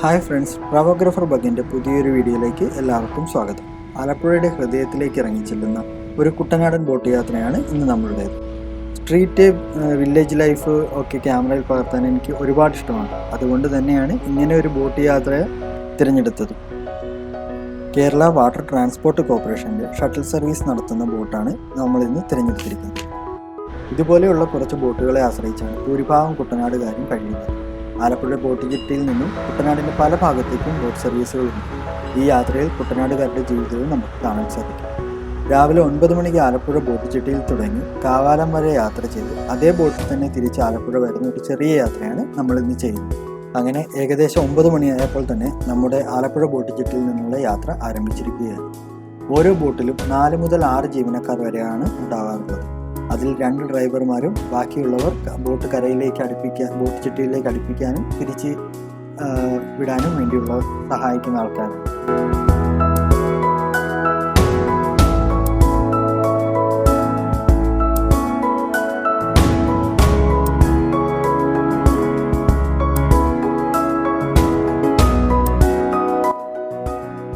Hi friends, ട്രാവോഗ്രാഫർ ബഗിൻ്റെ പുതിയൊരു വീഡിയോയിലേക്ക് എല്ലാവർക്കും സ്വാഗതം. ആലപ്പുഴയുടെ ഹൃദയത്തിലേക്ക് ഇറങ്ങിച്ചെല്ലുന്ന ഒരു കുട്ടനാടൻ ബോട്ട് യാത്രയാണ് ഇന്ന് നമ്മളുടേത്. സ്ട്രീറ്റ്, വില്ലേജ് ലൈഫ് ഒക്കെ ക്യാമറയിൽ പകർത്താൻ എനിക്ക് ഒരുപാട് ഇഷ്ടമാണ്. അതുകൊണ്ട് തന്നെയാണ് ഇങ്ങനെ ഒരു ബോട്ട് യാത്ര തിരഞ്ഞെടുത്തത്. കേരള വാട്ടർ ട്രാൻസ്പോർട്ട് കോർപ്പറേഷൻ്റെ ഷട്ടിൽ സർവീസ് നടത്തുന്ന ബോട്ടാണ് നമ്മൾ ഇന്ന് തിരഞ്ഞെടുത്തിരിക്കുന്നത്. ഇതുപോലെയുള്ള കുറച്ച് ബോട്ടുകളെ ആശ്രയിച്ചാണ് ഭൂരിഭാഗം കുട്ടനാടുകാരും കഴിയുന്നത്. ആലപ്പുഴ ബോട്ട് ജെട്ടിയിൽ നിന്നും കുട്ടനാടിൻ്റെ പല ഭാഗത്തേക്കും ബോട്ട് സർവീസുകളുണ്ട്. ഈ യാത്രയിൽ കുട്ടനാടുകാരുടെ ജീവിതവും നമുക്ക് കാണാൻ സാധിക്കും. രാവിലെ 9 മണിക്ക് ആലപ്പുഴ ബോട്ട് ജെട്ടിയിൽ തുടങ്ങി കവാലം വരെ യാത്ര ചെയ്ത് അതേ ബോട്ടിൽ തന്നെ തിരിച്ച് ആലപ്പുഴ വരുന്ന ഒരു ചെറിയ യാത്രയാണ് നമ്മളിന്ന് ചെയ്യുന്നത്. അങ്ങനെ ഏകദേശം 9 മണിയായപ്പോൾ തന്നെ നമ്മുടെ ആലപ്പുഴ ബോട്ട് ജെട്ടിയിൽ നിന്നുള്ള യാത്ര ആരംഭിച്ചിരിക്കുകയാണ്. ഓരോ ബോട്ടിലും 4 മുതൽ 6 ജീവനക്കാർ വരെയാണ് ഉണ്ടാകാറുള്ളത്. അതിൽ 2 ഡ്രൈവർമാരും ബാക്കിയുള്ളവർ ബോട്ട് ബോട്ട് ജെട്ടിയിലേക്ക് അടുപ്പിക്കാനും തിരിച്ച് വിടാനും വേണ്ടിയുള്ള സഹായിക്കുന്ന ആൾക്കാരാണ്.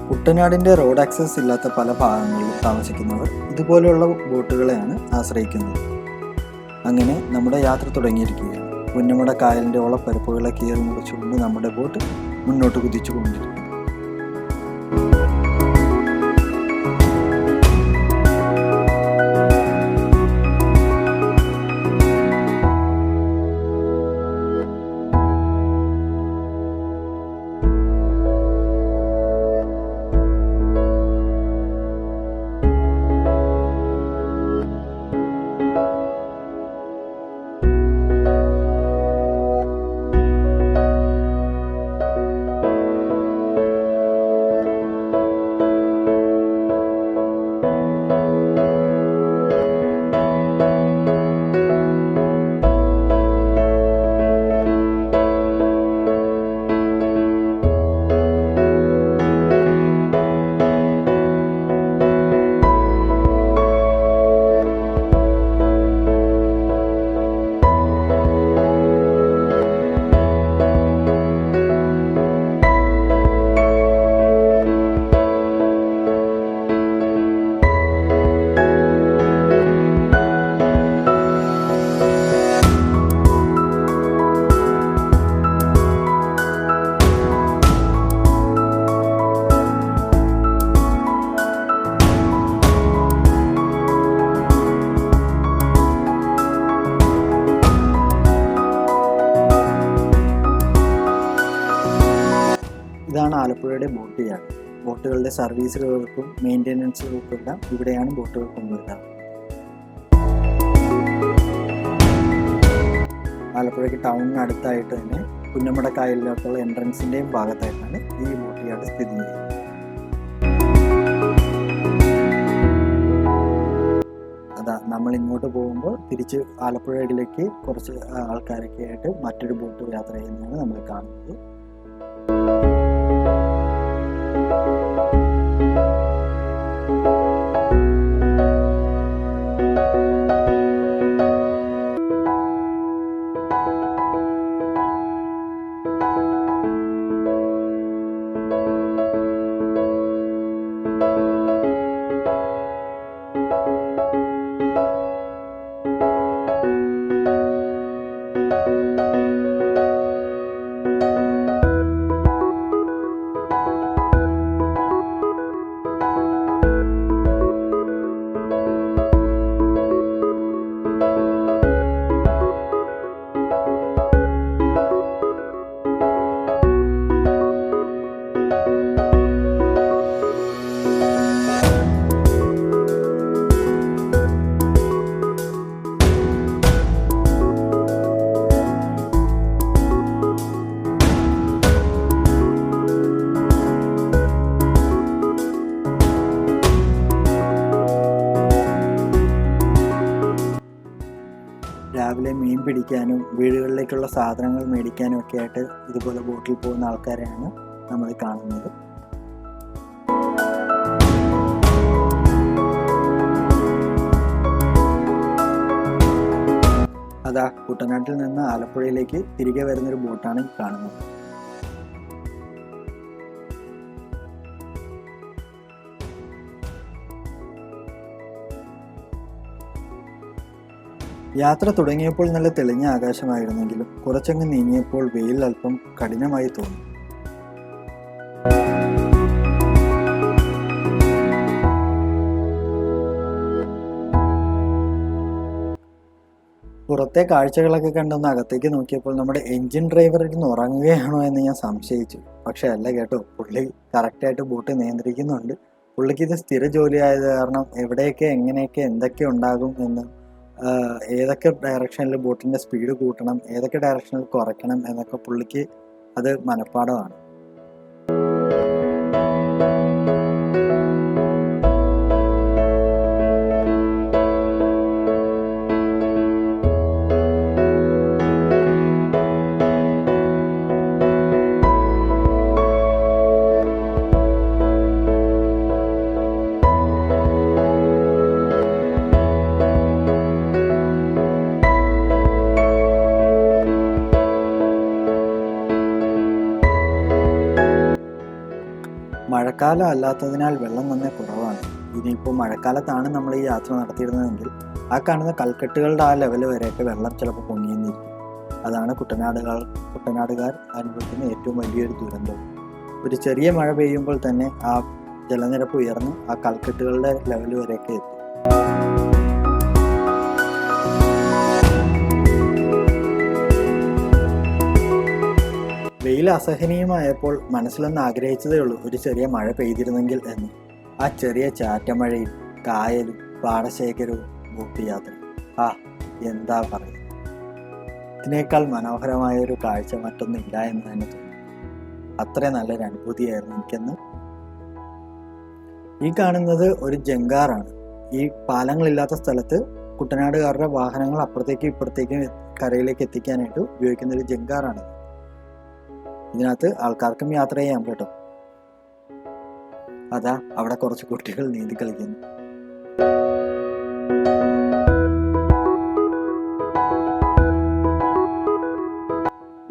കുട്ടനാടിൻ്റെ റോഡ് ആക്സസ് ഇല്ലാത്ത പല ഭാഗങ്ങളിലും താമസിക്കുന്നവർ ഇതുപോലെയുള്ള ബോട്ടുകളെയാണ് ആശ്രയിക്കുന്നത്. അങ്ങനെ നമ്മുടെ യാത്ര തുടങ്ങിയിരിക്കുകയാണ്. പുന്നമട കായലിൻ്റെ ഓളപ്പരപ്പുകളെ കീറി മുറിച്ചുകൊണ്ട് നമ്മുടെ ബോട്ട് മുന്നോട്ട് കുതിച്ചുകൊണ്ടിരിക്കുന്നു. ഇതാണ് ആലപ്പുഴയുടെ ബോട്ട് യാർഡ്. ബോട്ടുകളുടെ സർവീസുകൾക്കും മെയിൻ്റെനൻസുകൾക്കും എല്ലാം ഇവിടെയാണ് ബോട്ടുകൾ കൊണ്ടുവരുന്നത്. ആലപ്പുഴയ്ക്ക് ടൗണിന് അടുത്തായിട്ട് തന്നെ പുന്നമട കായലിലോട്ടുള്ള എൻട്രൻസിൻ്റെയും ഭാഗത്തായിട്ടാണ് ഈ ബോട്ട് യാർഡ് സ്ഥിതി ചെയ്യുന്നത്. നമ്മൾ ഇങ്ങോട്ട് പോകുമ്പോൾ തിരിച്ച് ആലപ്പുഴയിലേക്ക് കുറച്ച് ആൾക്കാരൊക്കെ ആയിട്ട് മറ്റൊരു ബോട്ട് യാത്ര ചെയ്യുന്നതാണ് നമ്മൾ കാണുന്നത്. രാവിലെ മീൻ പിടിക്കാനും വീടുകളിലേക്കുള്ള സാധനങ്ങൾ മേടിക്കാനും ഒക്കെ ആയിട്ട് ഇതുപോലെ ബോട്ടിൽ പോകുന്ന ആൾക്കാരെയാണ് നമ്മൾ കാണുന്നത്. അതാ കുട്ടനാട്ടിൽ നിന്ന് ആലപ്പുഴയിലേക്ക് തിരികെ വരുന്നൊരു ബോട്ടാണ് കാണുന്നത്. യാത്ര തുടങ്ങിയപ്പോൾ നല്ല തെളിഞ്ഞ ആകാശമായിരുന്നെങ്കിലും കുറച്ചങ്ങ് നീങ്ങിയപ്പോൾ വെയിൽ അല്പം കഠിനമായി തോന്നി. പുറത്തെ കാഴ്ചകളൊക്കെ കണ്ടൊന്ന് അകത്തേക്ക് നോക്കിയപ്പോൾ നമ്മുടെ എൻജിൻ ഡ്രൈവർ ഇരുന്ന് ഉറങ്ങുകയാണോ എന്ന് ഞാൻ സംശയിച്ചു. പക്ഷെ അല്ല കേട്ടോ, പുള്ളി കറക്റ്റായിട്ട് ബോട്ട് നിയന്ത്രിക്കുന്നുണ്ട്. പുള്ളിക്ക് ഇത് സ്ഥിര ജോലിയായത് കാരണം എവിടെയൊക്കെ എങ്ങനെയൊക്കെ എന്തൊക്കെ ഉണ്ടാകും എന്ന്, ഏതൊക്കെ ഡയറക്ഷനിൽ ബോട്ടിൻ്റെ സ്പീഡ് കൂട്ടണം, ഏതൊക്കെ ഡയറക്ഷനിൽ കുറയ്ക്കണം എന്നൊക്കെ പുള്ളിക്ക് അത് മനഃപ്പാടമാണ്. മഴക്കാലം അല്ലാത്തതിനാൽ വെള്ളം നന്നേ കുറവാണ്. ഇനിയിപ്പോൾ മഴക്കാലത്താണ് നമ്മൾ ഈ യാത്ര നടത്തിയിരുന്നതെങ്കിൽ ആ കാണുന്ന കൽക്കെട്ടുകളുടെ ആ ലെവൽ വരെയൊക്കെ വെള്ളം ചിലപ്പോൾ പൊങ്ങിയെന്നിരിക്കും. അതാണ് കുട്ടനാടുകാർ അനുഭവിക്കുന്ന ഏറ്റവും വലിയൊരു ദുരന്തം. ഒരു ചെറിയ മഴ പെയ്യുമ്പോൾ തന്നെ ആ ജലനിരപ്പ് ഉയർന്ന് ആ കൽക്കെട്ടുകളുടെ ലെവൽ വരെയൊക്കെ എത്തും. വെയിൽ അസഹനീയമായപ്പോൾ മനസ്സിലൊന്ന് ആഗ്രഹിച്ചതേ ഉള്ളൂ ഒരു ചെറിയ മഴ പെയ്തിരുന്നെങ്കിൽ എന്ന്. ആ ചെറിയ ചാറ്റമഴയും കായലും പാടശേഖരവും ബോട്ട് യാത്ര, എന്താ പറയുക, ഇതിനേക്കാൾ മനോഹരമായ ഒരു കാഴ്ച മറ്റൊന്നില്ല എന്ന് തന്നെ തോന്നി. അത്ര നല്ലൊരു അനുഭൂതിയായിരുന്നു എനിക്കെന്ന്. ഈ കാണുന്നത് ഒരു ജങ്കാറാണ്. ഈ പാലങ്ങളില്ലാത്ത സ്ഥലത്ത് കുട്ടനാടുകാരുടെ വാഹനങ്ങൾ അപ്പുറത്തേക്കും ഇപ്പുറത്തേക്കും കരയിലേക്ക് എത്തിക്കാനായിട്ട് ഉപയോഗിക്കുന്ന ഒരു ജങ്കാറാണ്. ഇതിനകത്ത് ആൾക്കാർക്കും യാത്ര ചെയ്യാം കേട്ടോ. അതാ അവിടെ കുറച്ച് കുട്ടികൾ നീന്തി കളിക്കുന്നു.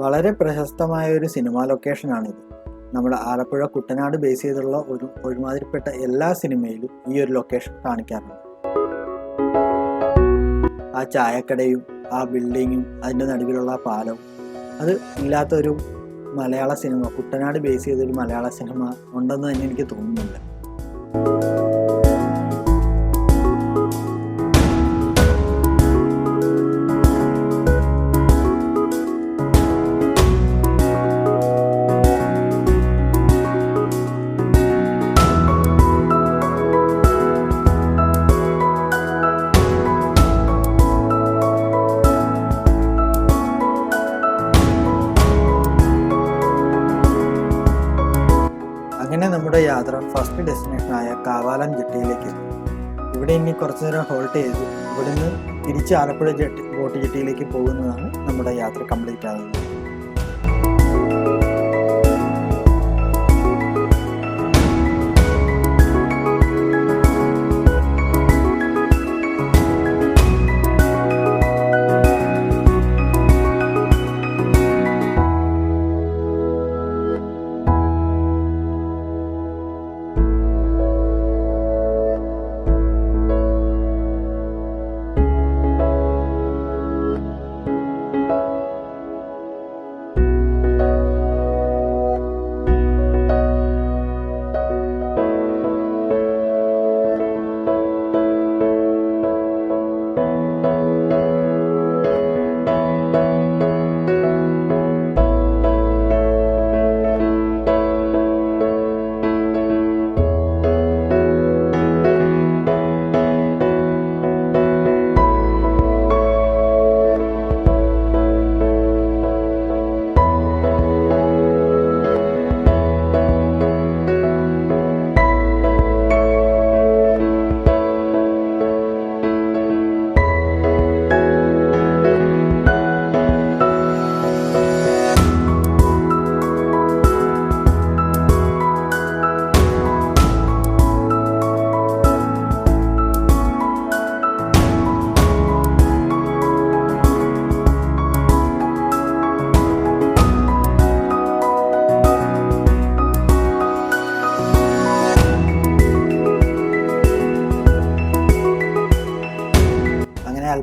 വളരെ പ്രശസ്തമായ ഒരു സിനിമാ ലൊക്കേഷനാണിത്. നമ്മുടെ ആലപ്പുഴ കുട്ടനാട് ബേസ് ചെയ്തുള്ള ഒരുമാതിരിപ്പെട്ട എല്ലാ സിനിമയിലും ഈ ഒരു ലൊക്കേഷൻ കാണിക്കാറുണ്ട്. ആ ചായക്കടയും ആ ബിൽഡിങ്ങും അതിൻ്റെ നടുവിലുള്ള പാലവും, അത് ഇല്ലാത്തൊരു മലയാള സിനിമ, കുട്ടനാട് ബേസ് ചെയ്തൊരു മലയാള സിനിമ ഉണ്ടെന്ന് തന്നെ എനിക്ക് തോന്നുന്നില്ല. അങ്ങനെ നമ്മുടെ യാത്ര ഫസ്റ്റ് ഡെസ്റ്റിനേഷനായ കവാലം ജെട്ടിയിലേക്ക് എത്തി. ഇവിടെ ഇനി കുറച്ചു നേരം ഹോൾട്ട് ചെയ്തു ഇവിടുന്ന് തിരിച്ച് ആലപ്പുഴ ബോട്ട് ജെട്ടിയിലേക്ക് പോകുന്നതാണ് നമ്മുടെ യാത്ര കംപ്ലീറ്റ് ആകുന്നത്.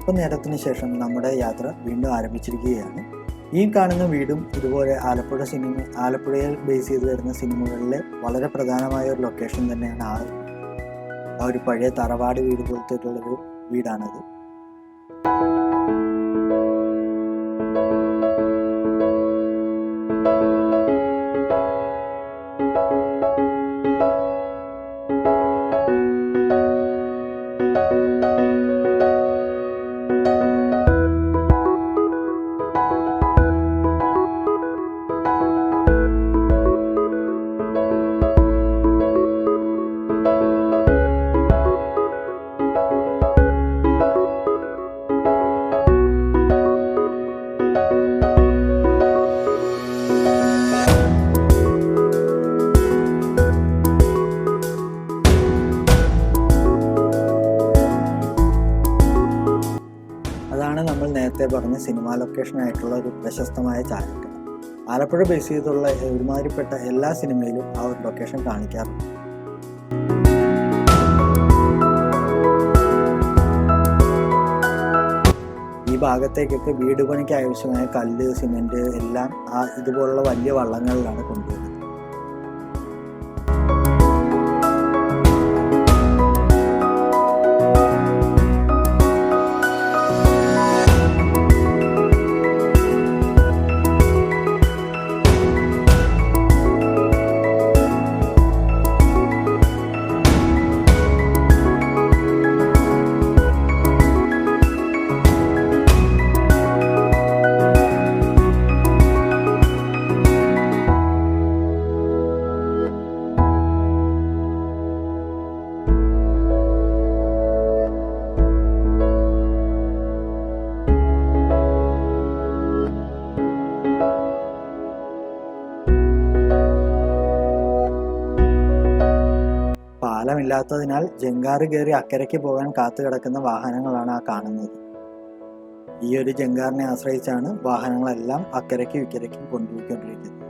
അല്പനേരത്തിന് ശേഷം നമ്മുടെ യാത്ര വീണ്ടും ആരംഭിച്ചിരിക്കുകയാണ്. ഈ കാണുന്ന വീടും ഇതുപോലെ ആലപ്പുഴയിൽ ബേസ് ചെയ്ത് വരുന്ന സിനിമകളിലെ വളരെ പ്രധാനമായ ഒരു ലൊക്കേഷൻ തന്നെയാണ്. ആ ഒരു പഴയ തറവാട് വീട് പോലത്തേക്കുള്ളൊരു വീടാണത്. അതാണ് നമ്മൾ നേരത്തെ പറഞ്ഞ സിനിമാ ലൊക്കേഷനായിട്ടുള്ള ഒരു പ്രശസ്തമായ ചായക്കട. ആലപ്പുഴ ബേസ് ചെയ്തുള്ള ഒരുമാതിരിപ്പെട്ട എല്ലാ സിനിമയിലും ആ ഒരു ലൊക്കേഷൻ കാണിക്കാറുണ്ട്. ഈ ഭാഗത്തേക്കൊക്കെ വീട് പണിക്ക് ആവശ്യമായ കല്ല്, സിമെന്റ് എല്ലാം ഇതുപോലുള്ള വലിയ വള്ളങ്ങളിലാണ് കൊണ്ടുവരുന്നത്. പാലമില്ലാത്തതിനാൽ ജങ്കാറ് കയറി അക്കരയ്ക്ക് പോകാൻ കാത്തു കിടക്കുന്ന വാഹനങ്ങളാണ് ആ കാണുന്നത്. ഈ ഒരു ജങ്കാറിനെ ആശ്രയിച്ചാണ് വാഹനങ്ങളെല്ലാം അക്കരയ്ക്കും ഇക്കരയ്ക്കും കൊണ്ടുപോയിക്കൊണ്ടിരിക്കുന്നത്.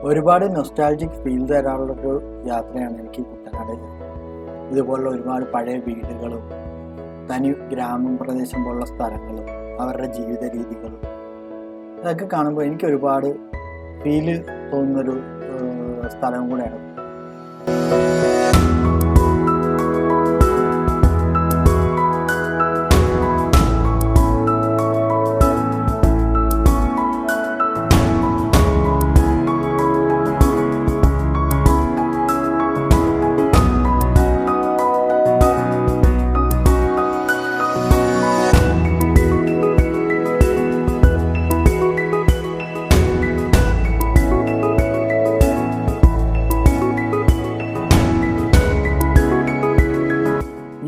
ഒരുപാട് നൊസ്റ്റാൾജിക് ഫീൽ തരാനുള്ളൊരു യാത്രയാണ് എനിക്ക് കുട്ടനാട്. ഇതുപോലുള്ള ഒരുപാട് പഴയ വീടുകളും തനി ഗ്രാമപ്രദേശം പോലുള്ള സ്ഥലങ്ങളും അവരുടെ ജീവിത രീതികളും അതൊക്കെ കാണുമ്പോൾ എനിക്ക് ഒരുപാട് ഫീല് തോന്നുന്നൊരു സ്ഥലം കൂടെയാണ്.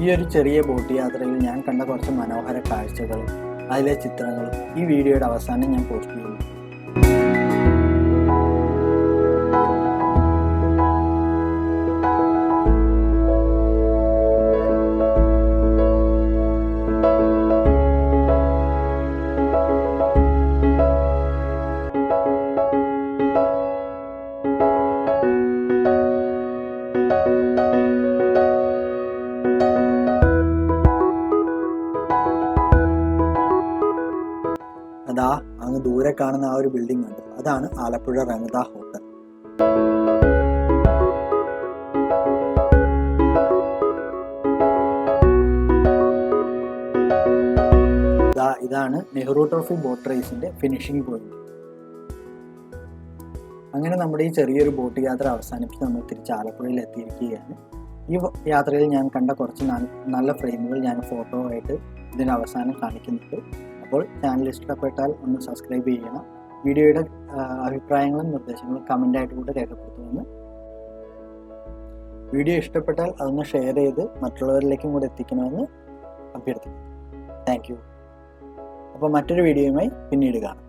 ഈ ഒരു ചെറിയ ബോട്ട് യാത്രയിൽ ഞാൻ കണ്ട കുറച്ച് മനോഹര കാഴ്ചകളും അതിലെ ചിത്രങ്ങളും ഈ വീഡിയോയുടെ അവസാനം ഞാൻ പോസ്റ്റ് ചെയ്യുന്നു. അതാ അങ്ങ് ദൂരെ കാണുന്ന ആ ഒരു ബിൽഡിംഗ് ഉണ്ട്, അതാണ് ആലപ്പുഴ റമദ ഹോട്ടൽ. ഇതാണ് നെഹ്റു ട്രോഫി ബോട്ട് റേസിന്റെ ഫിനിഷിംഗ് പോയിന്റ്. അങ്ങനെ നമ്മുടെ ഈ ചെറിയൊരു ബോട്ട് യാത്ര അവസാനിപ്പിച്ച് നമ്മൾ തിരിച്ച് ആലപ്പുഴയിൽ എത്തിയിരിക്കുകയാണ്. ഈ യാത്രയിൽ ഞാൻ കണ്ട കുറച്ച് നല്ല ഫ്രെയിമുകൾ ഞാൻ ഫോട്ടോ ആയിട്ട് ഇതിന് അവസാനം കാണിക്കുന്നുണ്ട്. അപ്പോൾ ചാനൽ ഇഷ്ടപ്പെട്ടാൽ ഒന്ന് സബ്സ്ക്രൈബ് ചെയ്യണം. വീഡിയോയുടെ അഭിപ്രായങ്ങളും നിർദ്ദേശങ്ങളും കമൻ്റായിട്ട് കൂടെ രേഖപ്പെടുത്തുമെന്ന്. വീഡിയോ ഇഷ്ടപ്പെട്ടാൽ അതൊന്ന് ഷെയർ ചെയ്ത് മറ്റുള്ളവരിലേക്കും കൂടെ എത്തിക്കണമെന്ന് അഭ്യർത്ഥിക്കുന്നു. Thank you. അപ്പോൾ മറ്റൊരു വീഡിയോയുമായി പിന്നീട് കാണാം.